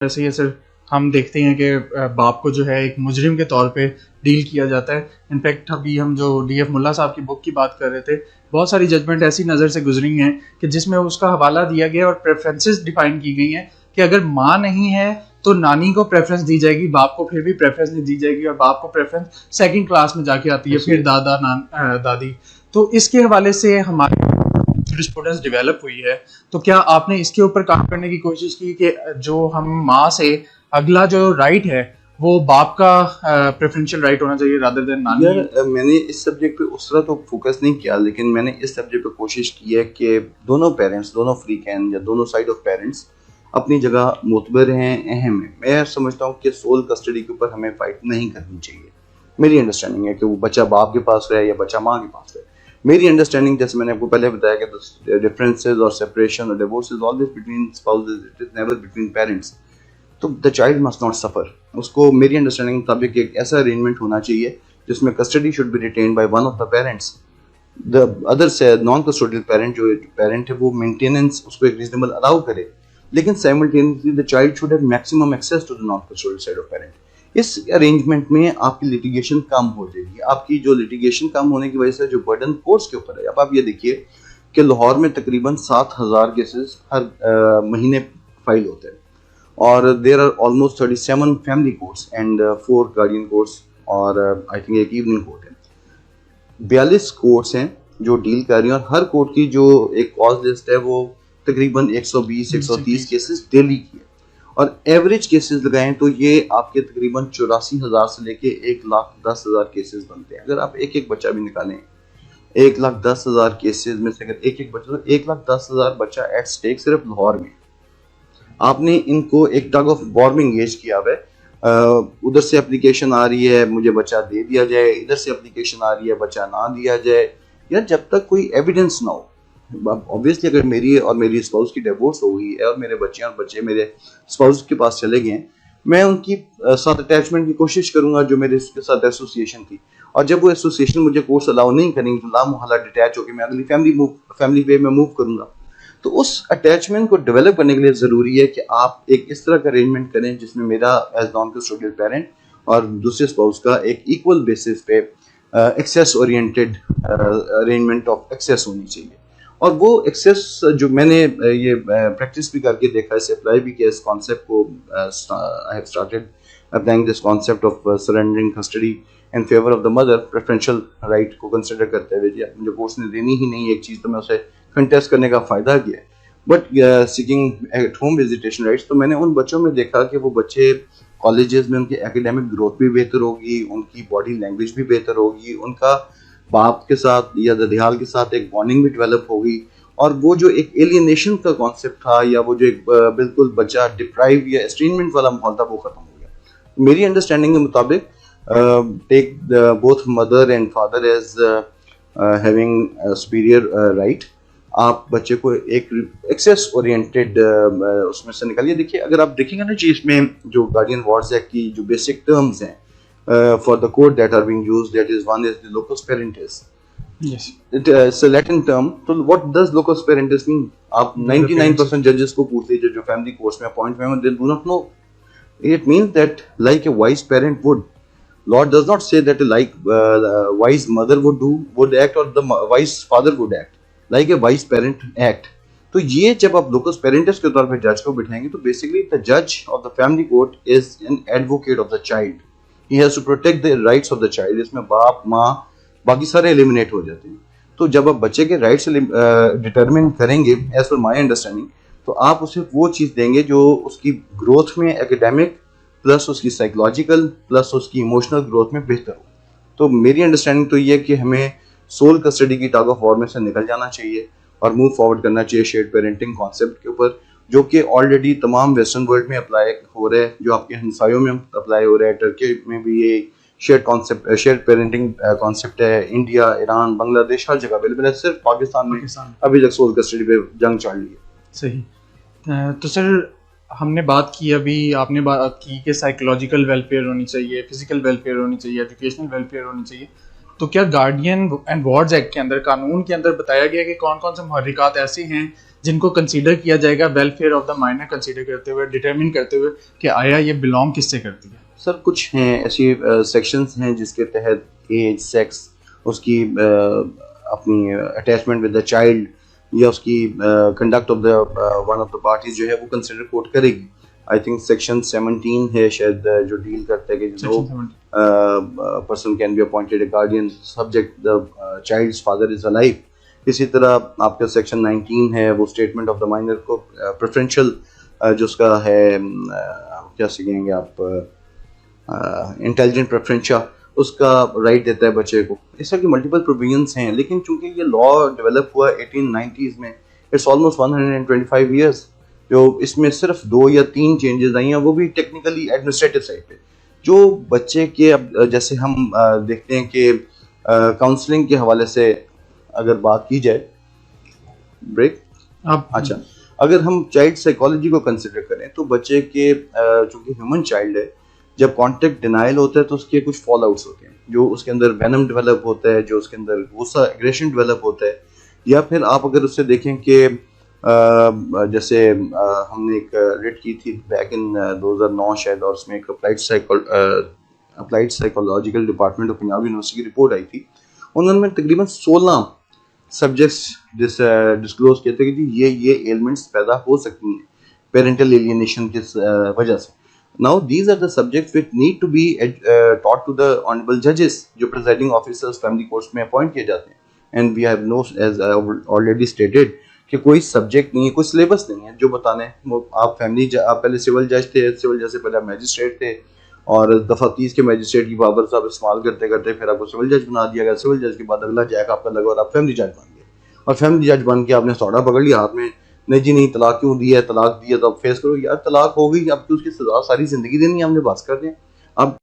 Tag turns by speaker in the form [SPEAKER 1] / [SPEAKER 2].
[SPEAKER 1] वैसे ही सर हम देखते हैं कि बाप को जो है एक मुजरिम के तौर पे डील किया जाता है। इनफैक्ट अभी हम जो डीएफ मुल्ला साहब की बुक की बात कर रहे थे, बहुत सारी जजमेंट ऐसी नज़र से गुजरी हैं कि जिसमें उसका हवाला दिया गया और प्रेफरेंसेस डिफाइन की गई हैं कि अगर माँ नहीं है तो नानी को प्रेफरेंस दी जाएगी, बाप को फिर भी प्रेफरेंस नहीं दी जाएगी, और बाप को प्रेफरेंस सेकंड क्लास में जाके आती है, फिर दादा दादी। तो इसके हवाले से हमारे जूरिस्प्रूडेंस डेवलप हुई है। तो क्या आपने इसके ऊपर काम करने की कोशिश की कि जो हम माँ से अगला जो राइट है वो बाप का प्रेफरेंशियल राइट होना चाहिए रादर देन नानी?
[SPEAKER 2] यार मैंने इस सब्जेक्ट पे उस तरह तो फोकस नहीं किया, लेकिन मैंने इस सब्जेक्ट पे कोशिश की है कि दोनों पेरेंट्स, दोनों फ्री कैन या दोनों साइड ऑफ पेरेंट्स अपनी जगह मोतबर हैं, अहम है। मैं समझता हूँ कि सोल कस्टडी के ऊपर हमें फाइट नहीं करनी चाहिए। मेरी अंडरस्टैंडिंग है कि वो बच्चा बाप के पास रहे या बच्चा माँ के पास रहे। मेरी अंडरस्टैंडिंग, जैसे मैंने आपको पहले बताया कि डिफरेंसेस और सेपरेशन और divorce is always between spouses, it is never between parents. तो the child must not suffer. उसको मेरी अंडरस्टैंडिंग मुताबिक एक ऐसा अरेंजमेंट होना चाहिए जिसमें custody should be retained by one of the parents. The other से नॉन कस्टोडियल पेरेंट, जो पेरेंट है, वो मेंटेनेंस उसको एक रीजनेबल अलाउ करे, लेकिन simultaneously the child should have maximum access to the non custodial side of parent. इस arrangement में आपकी लिटिगेशन कम हो जाएगी। आपकी जो लिटिगेशन कम होने की वजह से जो बर्डन कोर्ट्स के ऊपर है, अब आप ये देखिए कि लाहौर में तकरीबन 7,000 केसेस हर महीने फाइल होते हैं, और there are almost 37 family courts and 4 guardian courts, और आई थिंक एक इवनिंग कोर्ट है। 42 कोर्ट्स हैं जो डील कर रही हैं, और हर कोर्ट की जो एक कॉज लिस्ट है वो तकरीबन 120-130 केसेस डेली की है। और एवरेज केसेस लगाएं तो ये आपके तकरीबन 84,000 से लेके 1,10,000 केसेस बनते हैं। अगर आप एक एक बच्चा भी निकालें, 1,10,000 केसेस में से अगर एक एक बच्चा, तो 1,10,000 बच्चा एट स्टेक सिर्फ लाहौर में। आपने इनको एक टग ऑफ वॉर में एंगेज किया हुआ है। उधर से एप्लीकेशन आ रही है मुझे बच्चा दे दिया जाए, इधर से एप्लीकेशन आ रही है बच्चा ना दिया जाए। यार जब तक कोई एविडेंस ना हो, ऑब्वियसली अगर मेरी और मेरी स्पाउस की डिवोर्स हो गई है और मेरे बच्चे और बच्चे मेरे स्पाउस के पास चले गए हैं, मैं उनकी साथ अटैचमेंट की कोशिश करूंगा जो मेरे उसके साथ एसोसिएशन थी। और जब वो एसोसिएशन मुझे कोर्स अलाउ नहीं करेंगे तो ला मोहल्ला डिटैच होकर मैं अगली फैमिली वे में मूव करूंगा। तो उस अटैचमेंट को डेवलप करने के लिए ज़रूरी है कि आप एक इस तरह का अरेंजमेंट करें जिसमें मेरा एज नॉन कस्टोडियल पेरेंट और दूसरे स्पाउस का एक इक्वल बेसिस पे access oriented arrangement of access होनी चाहिए। और वो एक्सेस जो मैंने ये प्रैक्टिस भी करके देखा, इसे अप्लाई भी किया, इस कॉन्सेप्ट को I have started applying this concept of surrendering custody in favour of the mother, preferential right को कंसिडर करते हुए। जी मुझे कोर्स ने देनी ही नहीं एक चीज़, तो मैं उसे कंटेस्ट करने का फ़ायदा किया है। But seeking at home visitation rights, तो मैंने उन बच्चों में देखा कि वो बच्चे कॉलेजेस में उनकी एकेडमिक ग्रोथ भी बेहतर होगी, उनकी बॉडी लैंग्वेज भी बेहतर होगी, उनका बाप के साथ या ददियाल के साथ एक बॉन्डिंग भी डेवलप होगी, और वो जो एक एलियनेशन का कॉन्सेप्ट था या वो जो एक बिल्कुल बच्चा डिप्राइव या एस्ट्रेंजमेंट वाला माहौल था वो खत्म हो गया। मेरी अंडरस्टैंडिंग के मुताबिक take both mother and father as having superior right. आप बच्चे को एक एक्सेस ओरिएंटेड उसमें से निकालिए। देखिए अगर आप देखेंगे ना जी, इसमें जो गार्डियन वार्ड्स एक्ट की जो बेसिक टर्म्स हैं for the code that are being used, that is, one is the locus parentis.
[SPEAKER 1] Yes.
[SPEAKER 2] It's a Latin term. So what does locus parentis mean? आप 99% judges को पूछ लीजिए जो family course में appoint हुए हैं, they do not know. It means that like a wise parent would. Lord does not say that like wise mother would act, or the wise father would act. Like a wise parent act. तो ये जब आप locus parentis के तौर पे जज को बिठाएंगे तो basically the judge of the family court is an advocate of the child. He has to protect the rights of the child. इसमें बाप माँ बाकी सारे एलिमिनेट हो जाते हैं। तो जब आप बच्चे के राइट्स डिटरमिन करेंगे एज पर माई अंडरस्टैंडिंग, तो आप उसे वो चीज़ देंगे जो उसकी ग्रोथ में एकेडमिक प्लस उसकी साइकोलॉजिकल प्लस उसकी इमोशनल ग्रोथ में बेहतर हो। तो मेरी अंडरस्टैंडिंग तो ये है कि हमें सोल कस्टडी की टग ऑफ वॉर में से निकल जाना चाहिए और मूव फॉरवर्ड करना चाहिए शेयर्ड पेरेंटिंग कॉन्सेप्ट के ऊपर, जो कि ऑलरेडी तमाम वेस्टर्न वर्ल्ड में अप्लाई हो रहा है, जो आपके हमसायों में अप्लाई हो रहा है। टर्की में भी ये शेयर्ड पेरेंटिंग कॉन्सेप्ट है। इंडिया, ईरान, बांग्लादेश, हर जगह अवेलेबल है। सिर्फ पाकिस्तान में अभी तक सोल कस्टडी पे जंग चल रही है।
[SPEAKER 1] सही। तो सर हमने बात की, अभी आपने बात की कि साइकोलॉजिकल वेलफेयर होनी चाहिए, फिजिकल वेलफेयर होनी चाहिए, एजुकेशनल वेलफेयर होनी चाहिए। तो क्या गार्डियन एंड वार्ड्स एक्ट के अंदर, कानून के अंदर बताया गया कि कौन कौन से मुहर्रिकात ऐसे हैं जिनको कंसीडर किया जाएगा welfare of the minor consider करते हुए, डिटरमिन करते हुए कि आया ये बिलोंग किससे करती है?
[SPEAKER 2] सर कुछ हैं ऐसी सेक्शंस हैं जिसके तहत एज, सेक्स, उसकी अपनी अटैचमेंट विद द चाइल्ड या उसकी conduct of the one of the parties जो है वो कंसिडर कोर्ट करेगी। आई थिंक सेक्शन 17 है शायद जो डील करता है कि no person can be appointed a guardian subject the child's father is alive. इसी तरह आपका सेक्शन 19 है वो स्टेटमेंट ऑफ द माइनर को प्रेफरेंशियल जो उसका है क्या सीखेंगे आप इंटेलिजेंट प्रेफरेंशिया उसका राइट देता है बच्चे को। इस तरह की मल्टीपल प्रोविजंस हैं, लेकिन चूंकि ये लॉ डेवलप हुआ 1890s में, इट्स ऑलमोस्ट 125 इयर्स, जो इसमें सिर्फ 2 या 3 चेंजेस आई हैं, वो भी टेक्निकली एडमिनिस्ट्रेटिव साइड पे। जो बच्चे के अब जैसे हम देखते हैं कि काउंसलिंग के हवाले से अगर बात की जाए, ब्रेक अच्छा, अगर हम चाइल्ड साइकोलॉजी को कंसिडर करें तो बच्चे के चूंकि ह्यूमन चाइल्ड है, जब कॉन्टेक्ट डिनाइल होता है तो उसके कुछ फॉल आउट्स होते हैं, जो उसके अंदर वेनम डेवलप होता है, जो उसके अंदर गुस्सा एग्रेशन डेवलप होता है। या फिर आप अगर उससे देखें कि जैसे हमने एक रेड की थी बैक इन 2009 शायद, और उसमें एक applied psychological department of Punjab university की रिपोर्ट आई थी। उन्होंने तकरीबन 16 सब्जेक्ट्स डिस्क्लोज किए थे कि ये एलिमेंट्स पैदा हो सकती हैं पेरेंटल एलियनेशन की वजह से। Now these are the subjects which need to be taught to the honorable judges जो presiding officers family courts में appoint किए जाते हैं, and we have no, as I already stated, कि कोई सब्जेक्ट नहीं है, कोई सिलेबस नहीं है जो बताने। वो आप आप पहले सिविल जज थे, सिविल जज से पहले आप मैजिस्ट्रेट थे, और दफ़ा 30 के मैजिस्ट्रेट की पावर से आप इस्तेमाल करते करते फिर आपको सिविल जज बना दिया गया। सिविल जज के बाद अगला जैक आपका लगा और आप फैमिली जज बन गए, और फैमिली जज बन के आपने सौड़ा पकड़ लिया हाथ में, नहीं जी नहीं तलाक क्यों दिया है, तलाक दिया तो अब फेस करो। यार तलाक हो गई, अब तो उसकी सजा सारी जिंदगी देनी है, हमने बस कर दें। अब